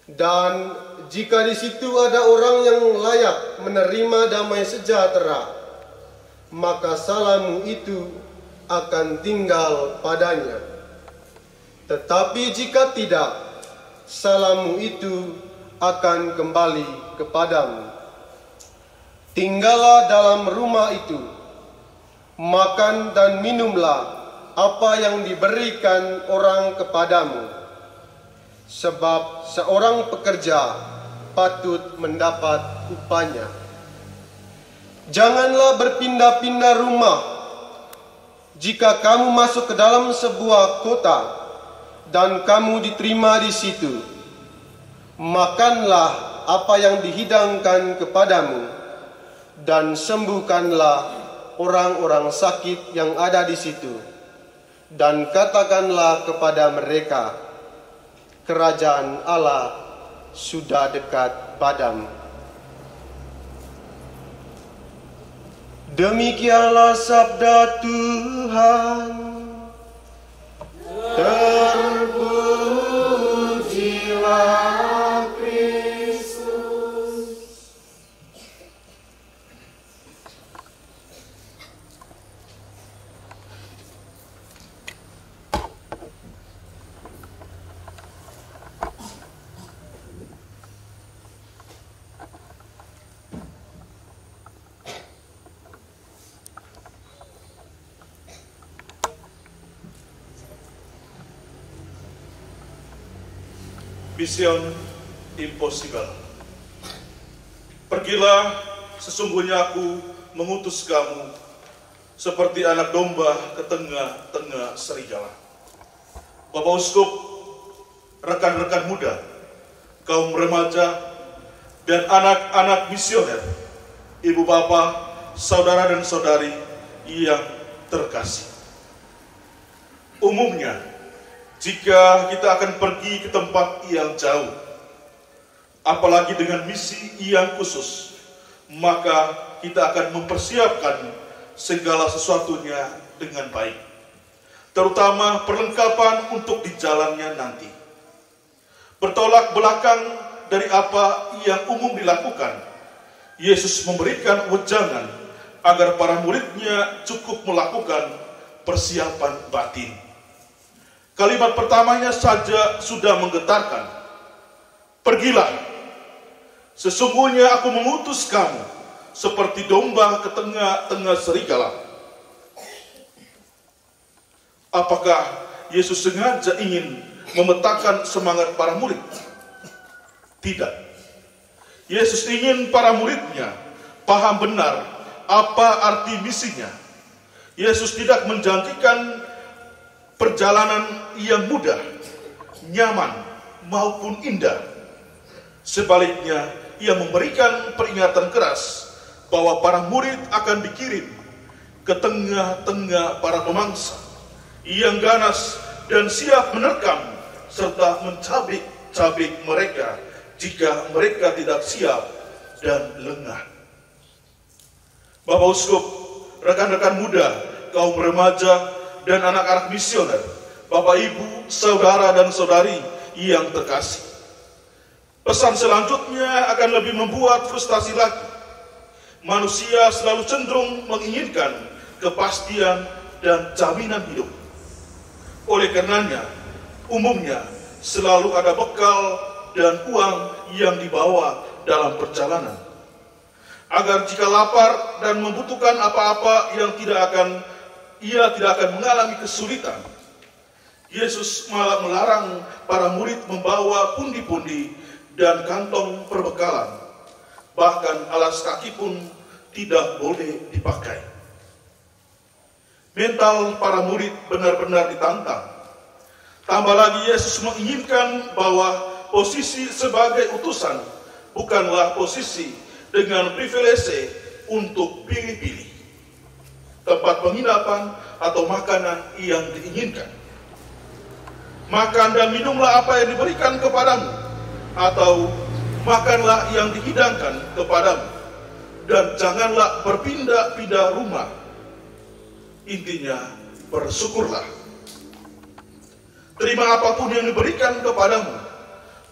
Dan jika di situ ada orang yang layak menerima damai sejahtera, maka salammu itu akan tinggal padanya. Tetapi jika tidak, salammu itu akan kembali kepadamu. Tinggallah dalam rumah itu, makan dan minumlah apa yang diberikan orang kepadamu, sebab seorang pekerja patut mendapat upahnya. Janganlah berpindah-pindah rumah. Jika kamu masuk ke dalam sebuah kota dan kamu diterima di situ, makanlah apa yang dihidangkan kepadamu dan sembuhkanlah orang-orang sakit yang ada di situ, dan katakanlah kepada mereka, kerajaan Allah sudah dekat padamu. Demikianlah sabda Tuhan. Terpujilah Kristus. Mission Impossible. Pergilah, sesungguhnya aku mengutus kamu seperti anak domba ke tengah-tengah serigala. Bapak Uskup rekan-rekan muda, kaum remaja, dan anak-anak misioner, ibu bapak, saudara dan saudari yang terkasih. Umumnya, jika kita akan pergi ke tempat yang jauh, apalagi dengan misi yang khusus, maka kita akan mempersiapkan segala sesuatunya dengan baik, terutama perlengkapan untuk di jalannya nanti. Bertolak belakang dari apa yang umum dilakukan, Yesus memberikan wejangan agar para muridnya cukup melakukan persiapan batin. Kalimat pertamanya saja sudah menggetarkan. Pergilah, sesungguhnya aku mengutus kamu seperti domba ke tengah-tengah serigala. Apakah Yesus sengaja ingin memetakkan semangat para murid? Tidak. Yesus ingin para muridnya paham benar apa arti misinya. Yesus tidak menjanjikan perjalanan yang mudah, nyaman, maupun indah. Sebaliknya, ia memberikan peringatan keras bahwa para murid akan dikirim ke tengah-tengah para pemangsa yang ganas dan siap menerkam serta mencabik-cabik mereka jika mereka tidak siap dan lengah. Bapak Uskup, rekan-rekan muda, kaum remaja, dan anak-anak misioner, Bapak Ibu, saudara dan saudari yang terkasih. Pesan selanjutnya akan lebih membuat frustasi lagi. Manusia selalu cenderung menginginkan kepastian dan jaminan hidup. Oleh karenanya, umumnya selalu ada bekal dan uang yang dibawa dalam perjalanan, agar jika lapar dan membutuhkan apa-apa yang ia tidak akan mengalami kesulitan. Yesus malah melarang para murid membawa pundi-pundi dan kantong perbekalan. Bahkan alas kaki pun tidak boleh dipakai. Mental para murid benar-benar ditantang. Tambah lagi Yesus menginginkan bahwa posisi sebagai utusan bukanlah posisi dengan privilege untuk pilih-pilih tempat penginapan atau makanan yang diinginkan. Makan dan minumlah apa yang diberikan kepadamu, atau makanlah yang dihidangkan kepadamu, dan janganlah berpindah-pindah rumah. Intinya, bersyukurlah. Terima apapun yang diberikan kepadamu.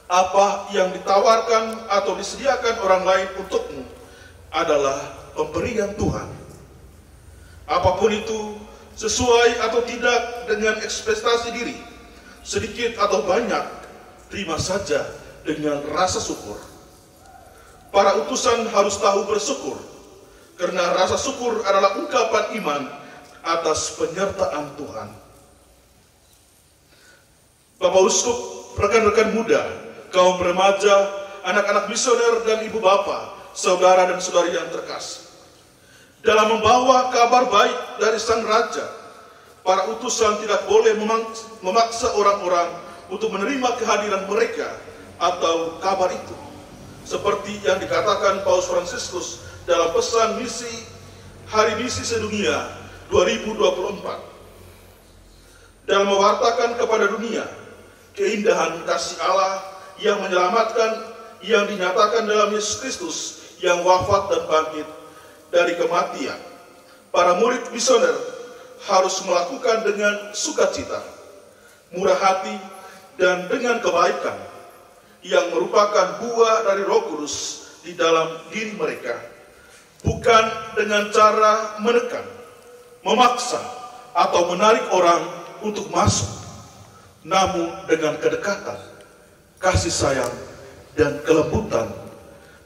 Apa yang ditawarkan atau disediakan orang lain untukmu adalah pemberian Tuhan. Apapun itu, sesuai atau tidak dengan ekspektasi diri, sedikit atau banyak, terima saja dengan rasa syukur. Para utusan harus tahu bersyukur, karena rasa syukur adalah ungkapan iman atas penyertaan Tuhan. Bapak Uskup, rekan-rekan muda, kaum remaja, anak-anak misioner, dan ibu bapak, saudara dan saudari yang terkasih. Dalam membawa kabar baik dari Sang Raja, para utusan tidak boleh memaksa orang-orang untuk menerima kehadiran mereka atau kabar itu. Seperti yang dikatakan Paus Fransiskus dalam pesan misi Hari Misi Sedunia 2024. Dalam mewartakan kepada dunia keindahan kasih Allah yang menyelamatkan, yang dinyatakan dalam Yesus Kristus yang wafat dan bangkit dari kematian, para murid misioner harus melakukan dengan sukacita, murah hati, dan dengan kebaikan yang merupakan buah dari Roh Kudus di dalam diri mereka, bukan dengan cara menekan, memaksa, atau menarik orang untuk masuk, namun dengan kedekatan, kasih sayang, dan kelembutan,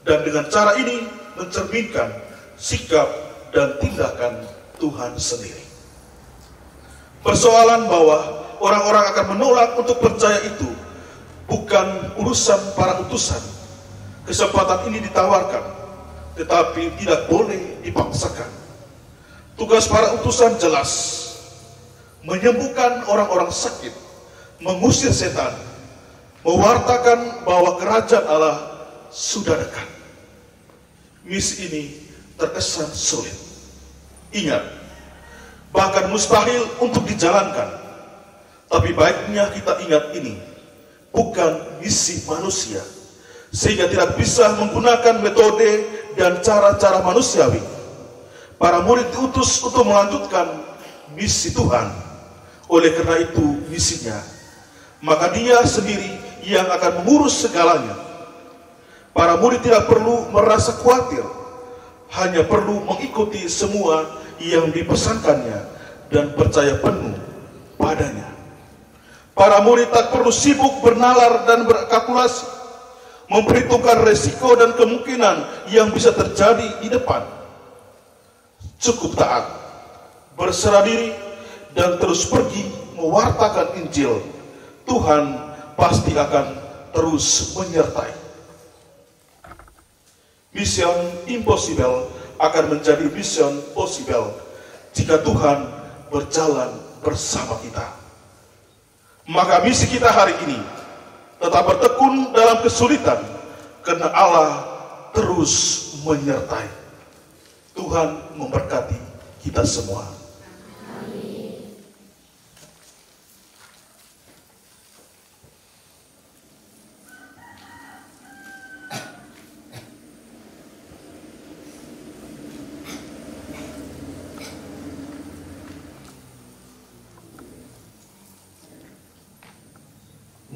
dan dengan cara ini mencerminkan sikap dan tindakan Tuhan sendiri. Persoalan bahwa orang-orang akan menolak untuk percaya itu bukan urusan para utusan. Kesempatan ini ditawarkan, tetapi tidak boleh dipaksakan. Tugas para utusan jelas: menyembuhkan orang-orang sakit, mengusir setan, mewartakan bahwa kerajaan Allah sudah dekat. Misi ini terkesan sulit. Ingat, bahkan mustahil untuk dijalankan. Tapi baiknya kita ingat ini bukan misi manusia, sehingga tidak bisa menggunakan metode dan cara-cara manusiawi. Para murid diutus untuk melanjutkan misi Tuhan. Oleh karena itu misinya, maka dia sendiri yang akan mengurus segalanya. Para murid tidak perlu merasa khawatir, hanya perlu mengikuti semua yang dipesankannya dan percaya penuh padanya. Para murid tak perlu sibuk bernalar dan berkalkulasi, memperhitungkan resiko dan kemungkinan yang bisa terjadi di depan. Cukup taat, berserah diri, dan terus pergi mewartakan Injil. Tuhan pasti akan terus menyertai. Mission impossible akan menjadi mission possible jika Tuhan berjalan bersama kita. Maka misi kita hari ini tetap bertekun dalam kesulitan, karena Allah terus menyertai. Tuhan memberkati kita semua.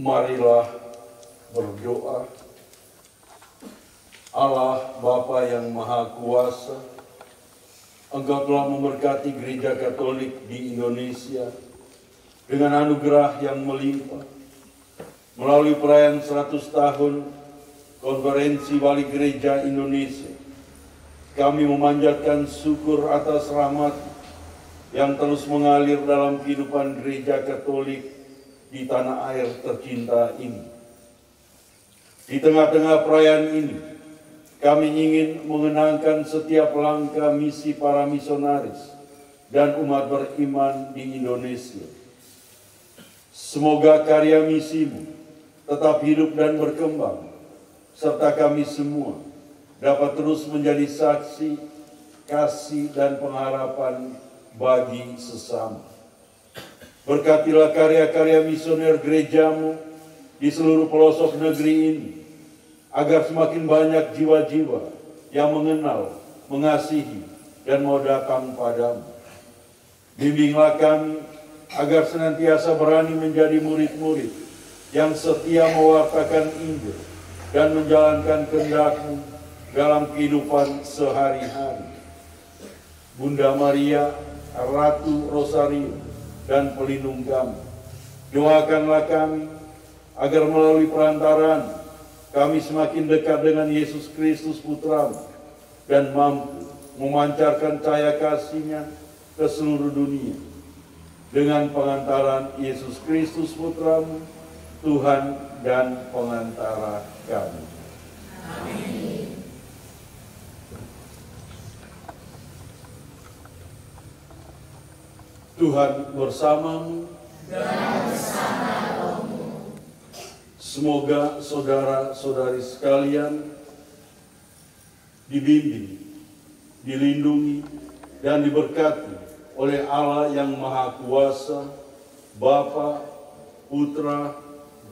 Marilah berdoa. Allah Bapa yang Maha Kuasa, Engkau telah memberkati Gereja Katolik di Indonesia dengan anugerah yang melimpah. Melalui perayaan 100 tahun Konferensi Wali Gereja Indonesia, kami memanjatkan syukur atas rahmat yang terus mengalir dalam kehidupan Gereja Katolik di tanah air tercinta ini. Di tengah-tengah perayaan ini, kami ingin mengenangkan setiap langkah misi para misionaris dan umat beriman di Indonesia. Semoga karya misimu tetap hidup dan berkembang, serta kami semua dapat terus menjadi saksi, kasih, dan pengharapan bagi sesama. Berkatilah karya-karya misioner gerejamu di seluruh pelosok negeri ini, agar semakin banyak jiwa-jiwa yang mengenal, mengasihi, dan mau datang padamu. Bimbinglah kami agar senantiasa berani menjadi murid-murid yang setia mewartakan Injil dan menjalankan kehendak-Mu dalam kehidupan sehari-hari. Bunda Maria, Ratu Rosario, dan pelindung kami, doakanlah kami agar melalui perantaraan kami semakin dekat dengan Yesus Kristus Putra-Mu dan mampu memancarkan cahaya kasih-Nya ke seluruh dunia. Dengan pengantaran Yesus Kristus Putra-Mu, Tuhan dan pengantara kami. Amin. Tuhan bersamamu dan bersama rohmu. Semoga saudara-saudari sekalian dibimbing, dilindungi, dan diberkati oleh Allah yang Maha Kuasa, Bapa, Putra,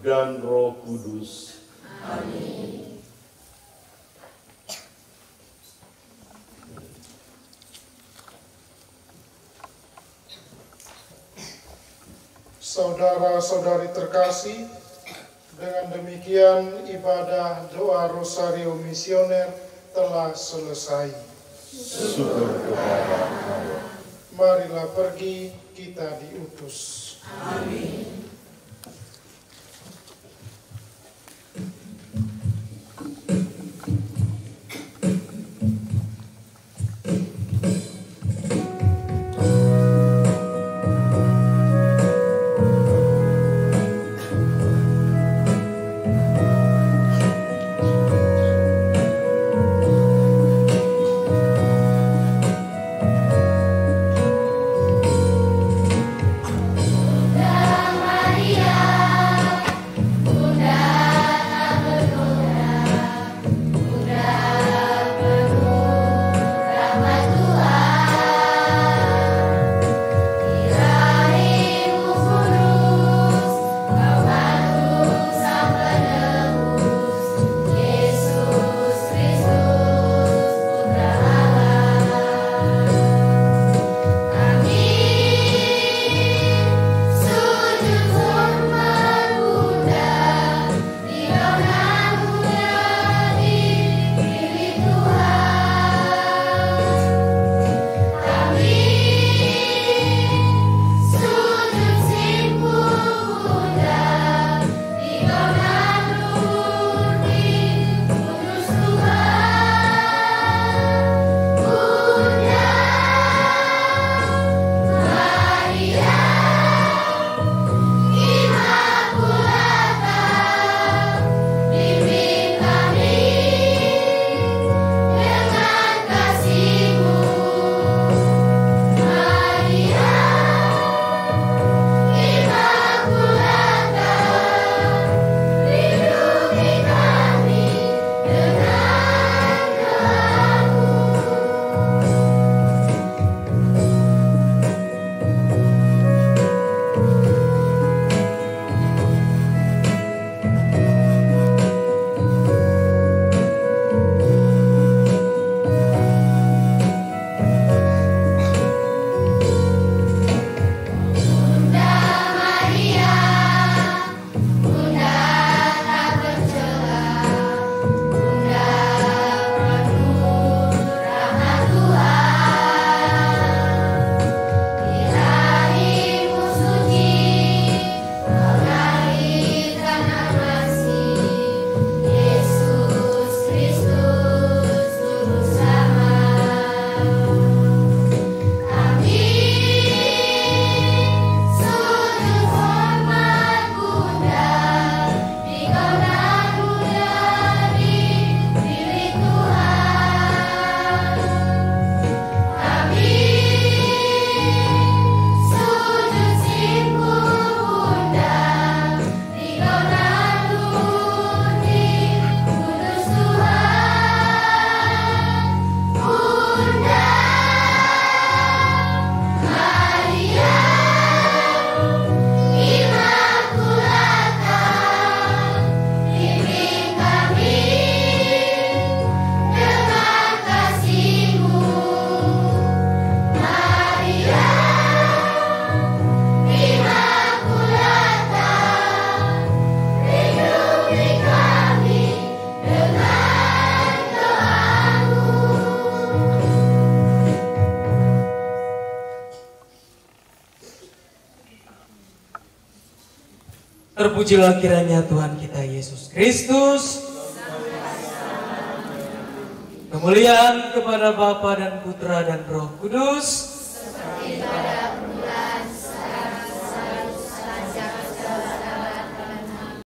dan Roh Kudus. Amin. Saudara-saudari terkasih, dengan demikian ibadah doa Rosario Misioner telah selesai. Syukur kepada Allah. Marilah pergi, kita diutus. Amin. Damai Terpujilah kiranya Tuhan kita Yesus Kristus. Kemuliaan kepada Bapa dan Putra dan Roh Kudus.